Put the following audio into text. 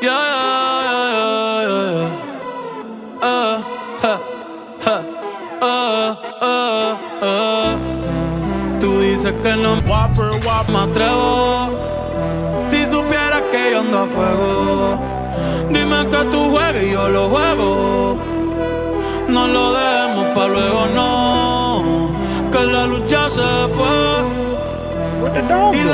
Yeah, yeah, yeah, yeah. Ha, ha, Tú dices que no me atrevo. Si supieras que yo ando a fuego, dime que tú juegas y yo lo juego. No lo dejemos pa' luego, no, que la luz ya se fue. What the dog?